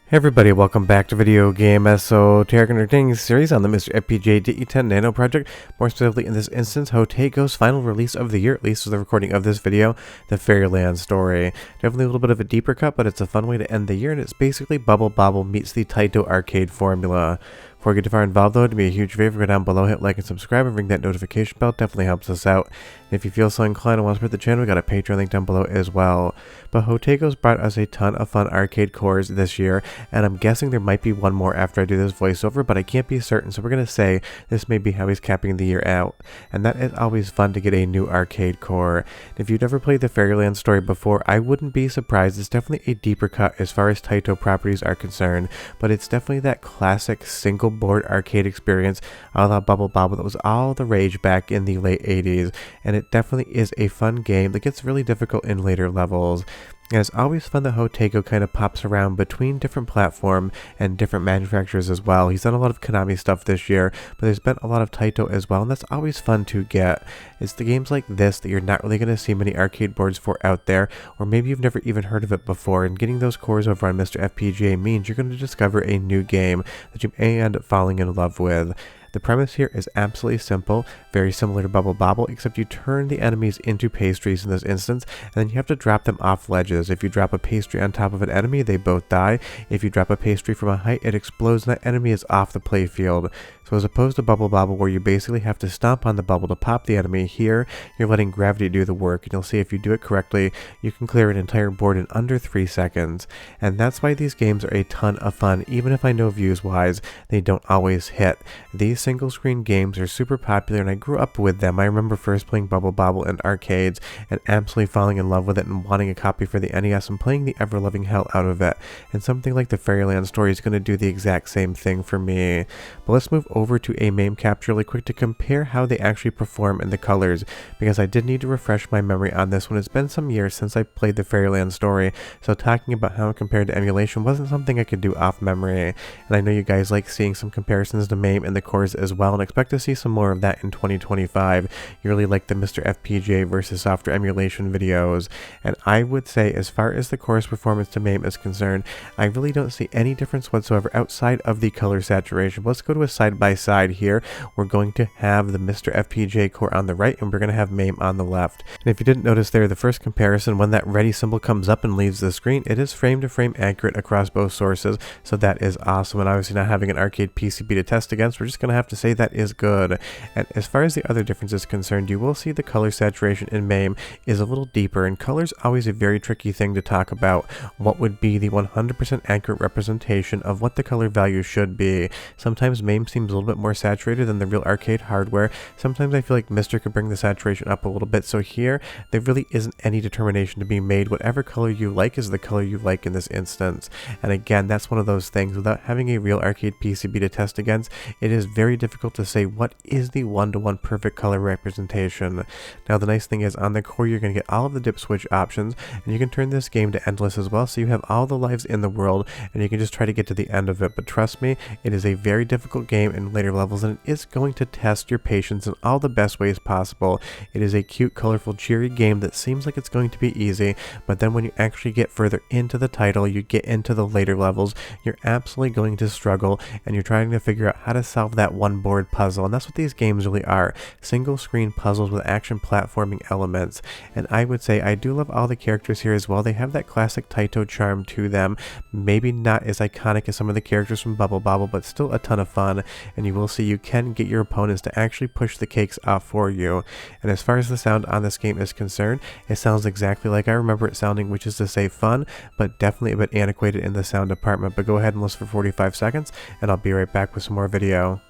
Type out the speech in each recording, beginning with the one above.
Hey everybody, welcome back to Video Game Esoteric Entertaining series on the MiSTer FPGA DE10 Nano project. More specifically, in this instance, Jotego's final release of the year, at least for the recording of this video, the Fairyland Story. Definitely a little bit of a deeper cut, but it's a fun way to end the year, and it's basically Bubble Bobble meets the Taito arcade formula. Before we get too far involved though, do me a huge favor, go down below, hit like and subscribe, and ring that notification bell. Definitely helps us out. And if you feel so inclined and want to support the channel, we got a Patreon link down below as well. But Jotego's brought us a ton of fun arcade cores this year, and I'm guessing there might be one more after I do this voiceover, but I can't be certain, so we're going to say this may be how he's capping the year out. And that is always fun to get a new arcade core. If you've never played the Fairyland Story before, I wouldn't be surprised. It's definitely a deeper cut as far as Taito properties are concerned, but it's definitely that classic single board arcade experience a la Bubble Bobble that was all the rage back in the late 80s, and it definitely is a fun game that gets really difficult in later levels. And it's always fun that Jotego kind of pops around between different platform and different manufacturers as well. He's done a lot of Konami stuff this year, but there's been a lot of Taito as well, and that's always fun to get. It's the games like this that you're not really going to see many arcade boards for out there, or maybe you've never even heard of it before, and getting those cores over on MiSTer FPGA means you're going to discover a new game that you may end up falling in love with. The premise here is absolutely simple, very similar to Bubble Bobble, except you turn the enemies into pastries in this instance, and then you have to drop them off ledges. If you drop a pastry on top of an enemy, they both die. If you drop a pastry from a height, it explodes and that enemy is off the playfield. So as opposed to Bubble Bobble, where you basically have to stomp on the bubble to pop the enemy, here you're letting gravity do the work, and you'll see if you do it correctly, you can clear an entire board in under 3 seconds. And that's why these games are a ton of fun, even if I know views-wise, they don't always hit. These single-screen games are super popular, and I grew up with them. I remember first playing Bubble Bobble in arcades, and absolutely falling in love with it, and wanting a copy for the NES, and playing the ever-loving hell out of it. And something like the Fairyland Story is going to do the exact same thing for me. But let's move over to a MAME capture really quick to compare how they actually perform in the colors, because I did need to refresh my memory on this one. It's been some years since I played the Fairyland Story, so talking about how it compared to emulation wasn't something I could do off memory. And I know you guys like seeing some comparisons to MAME and the cores as well, and expect to see some more of that in 2025. You really like the MiSTer FPGA versus software emulation videos, and I would say as far as the core's performance to MAME is concerned, I really don't see any difference whatsoever outside of the color saturation. Let's go to a side-by-side here. We're going to have the MiSTer FPGA core on the right, and we're going to have MAME on the left. And if you didn't notice there, the first comparison, when that ready symbol comes up and leaves the screen, it is frame-to-frame accurate across both sources, so that is awesome. And obviously not having an arcade PCB to test against, we're just going to have to say that is good. And as far as the other difference is concerned, you will see the color saturation in MAME is a little deeper, and color's always a very tricky thing to talk about. What would be the 100% accurate representation of what the color value should be? Sometimes MAME seems a little bit more saturated than the real arcade hardware. Sometimes I feel like MiSTer could bring the saturation up a little bit, so here there really isn't any determination to be made. Whatever color you like is the color you like in this instance. And again, that's one of those things, without having a real arcade PCB to test against, it is very difficult to say what is the one-to-one perfect color representation. Now the nice thing is, on the core you're going to get all of the dip switch options, and you can turn this game to endless as well, so you have all the lives in the world, and you can just try to get to the end of it. But trust me, it is a very difficult game in later levels, and it is going to test your patience in all the best ways possible. It is a cute, colorful, cheery game that seems like it's going to be easy, but then when you actually get further into the title, you get into the later levels, you're absolutely going to struggle, and you're trying to figure out how to solve that one board puzzle. And that's what these games really are, single screen puzzles with action platforming elements. And I would say I do love all the characters here as well. They have that classic Taito charm to them, maybe not as iconic as some of the characters from Bubble Bobble, but still a ton of fun. And you will see you can get your opponents to actually push the cakes off for you. And as far as the sound on this game is concerned, it sounds exactly like I remember it sounding, which is to say fun, but definitely a bit antiquated in the sound department. But go ahead and listen for 45 seconds, and I'll be right back with some more video.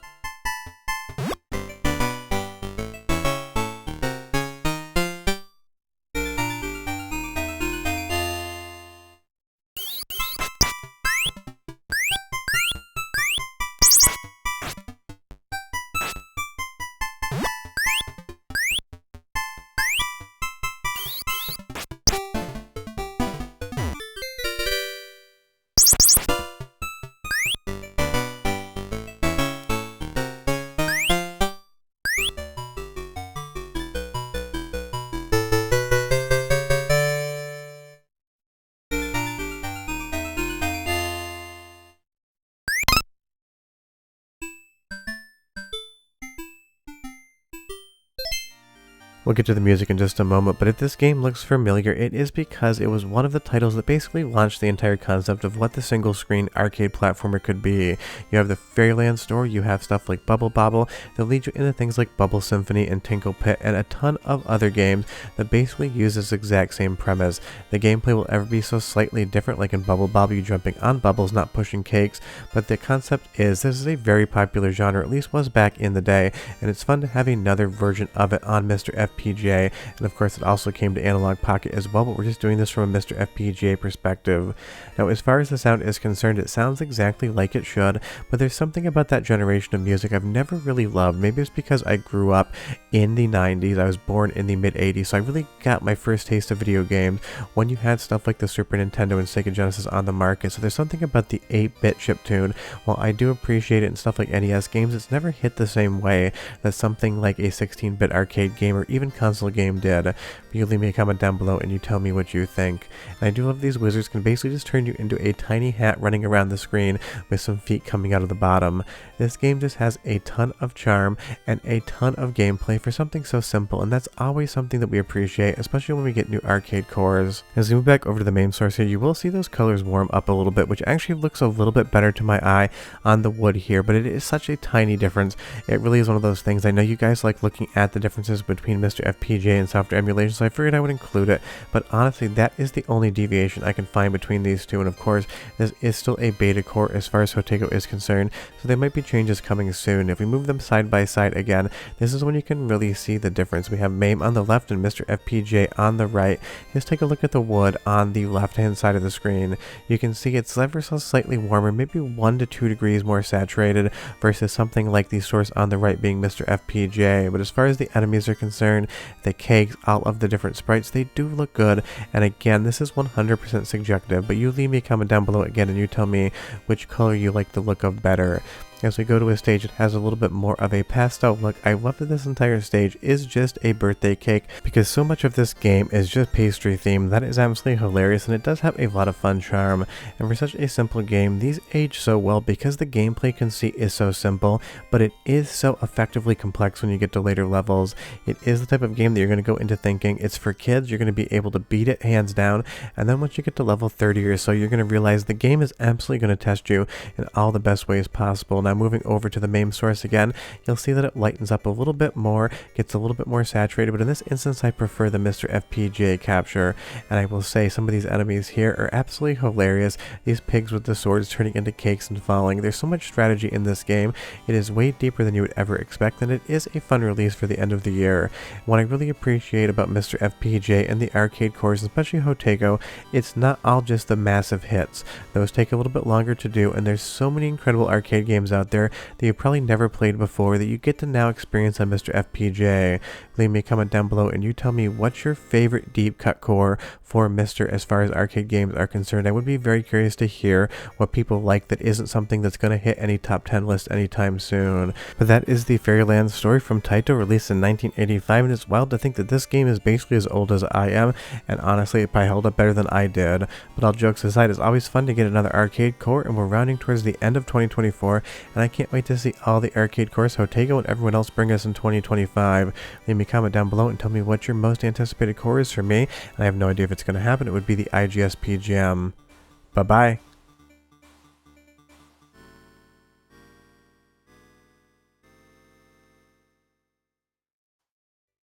We'll get to the music in just a moment, but if this game looks familiar, it is because it was one of the titles that basically launched the entire concept of what the single-screen arcade platformer could be. You have the Fairyland Story, you have stuff like Bubble Bobble that lead you into things like Bubble Symphony and Tinkle Pit, and a ton of other games that basically use this exact same premise. The gameplay will ever be so slightly different, like in Bubble Bobble, you jumping on bubbles, not pushing cakes, but the concept is this is a very popular genre, at least was back in the day, and it's fun to have another version of it on MiSTer FPGA, and of course it also came to Analogue Pocket as well, but we're just doing this from a MiSTer FPGA perspective. Now as far as the sound is concerned, it sounds exactly like it should, but there's something about that generation of music I've never really loved. Maybe it's because I grew up in the 90s, I was born in the mid 80s, so I really got my first taste of video games when you had stuff like the Super Nintendo and Sega Genesis on the market, so there's something about the 8-bit chiptune. While I do appreciate it in stuff like NES games, it's never hit the same way that something like a 16-bit arcade game or even console game did. But you leave me a comment down below and you tell me what you think. And I do love these wizards can basically just turn you into a tiny hat running around the screen with some feet coming out of the bottom. This game just has a ton of charm and a ton of gameplay for something so simple, and that's always something that we appreciate, especially when we get new arcade cores. As we move back over to the main source here, you will see those colors warm up a little bit, which actually looks a little bit better to my eye on the wood here, but it is such a tiny difference. It really is one of those things. I know you guys like looking at the differences between MiSTer FPGA and software emulation, so I figured I would include it, but honestly that is the only deviation I can find between these two, and of course this is still a beta core as far as Jotego is concerned, so there might be changes coming soon. If we move them side by side again, this is when you can really see the difference. We have MAME on the left and MiSTer FPGA on the right. Just take a look at the wood on the left hand side of the screen. You can see it's ever so slightly warmer, maybe 1 to 2 degrees more saturated versus something like the source on the right being MiSTer FPGA. But as far as the enemies are concerned, the cakes, all of the different sprites, they do look good, and again this is 100% subjective, but you leave me a comment down below again and you tell me which color you like the look of better. As we go to a stage, it has a little bit more of a pastel look. I love that this entire stage is just a birthday cake because so much of this game is just pastry themed. That is absolutely hilarious, and it does have a lot of fun charm. And for such a simple game, these age so well because the gameplay conceit is so simple, but it is so effectively complex when you get to later levels. It is the type of game that you're going to go into thinking it's for kids, you're going to be able to beat it hands down, and then once you get to level 30 or so, you're going to realize the game is absolutely going to test you in all the best ways possible. Now moving over to the MAME source again, you'll see that it lightens up a little bit more, gets a little bit more saturated, but in this instance I prefer the MiSTer FPGA capture, and I will say some of these enemies here are absolutely hilarious. These pigs with the swords turning into cakes and falling. There's so much strategy in this game. It is way deeper than you would ever expect, and it is a fun release for the end of the year. What I really appreciate about MiSTer FPGA and the arcade cores, especially Jotego, it's not all just the massive hits. Those take a little bit longer to do, and there's so many incredible arcade games out there that you probably never played before that you get to now experience on MiSTer FPGA. Leave me a comment down below and you tell me what's your favorite deep cut core for MiSTer as far as arcade games are concerned. I would be very curious to hear what people like that isn't something that's going to hit any top 10 list anytime soon. But that is the Fairyland Story from Taito, released in 1985, and it's wild to think that this game is basically as old as I am, and honestly it probably held up better than I did. But all jokes aside, it's always fun to get another arcade core, and we're rounding towards the end of 2024, and I can't wait to see all the arcade cores Jotego and everyone else bring us in 2025. Leave me a comment down below and tell me what your most anticipated core is for me, and I have no idea if it's going to happen. It would be the IGS PGM. Bye bye.